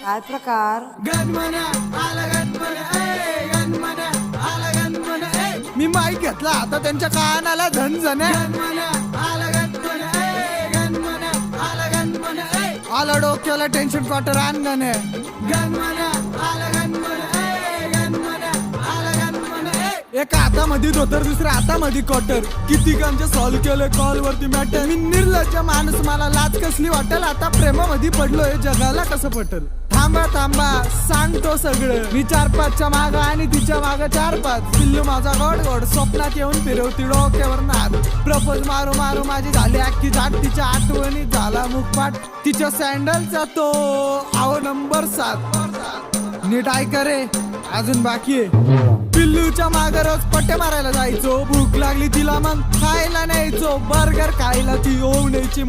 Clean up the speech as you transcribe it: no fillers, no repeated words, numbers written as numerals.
काय प्रकार? मी माईक घेतला आता त्यांच्या कानाला झणझण आला डोक्याला टेन्शन क्वार्टर आणगण एका हातामध्ये धोतर दुसऱ्या हातामध्ये कॉटर किती कांचे सॉल्व केले कॉल वरती मॅटर मी निर्लज्ज माणूस मला लाज कसली वाटेल आता प्रेमामध्ये पडलोय जगाला कसं पटल थांबा थांबा सांगतो सगळं मी 4-5च्या माग आणि तिच्या माग 4-5 पिल्लू माझा गोड गोड स्वप्नात येऊन फिरवती डोक्यावर नाद प्रपोज मारू मारू माझी झाली अख्खी जाट तिच्या आठवणी झाला मुखपाट तिच्या सँडलचा तो आव नंबर 7 नीट ऐका रे अजून बाकी आहे पिल्लूच्या मागे रोज पट्टे मारायला जायचो भूक लागली तिला मग खायला न्यायचो बर्गर खायला ती ओवण्याची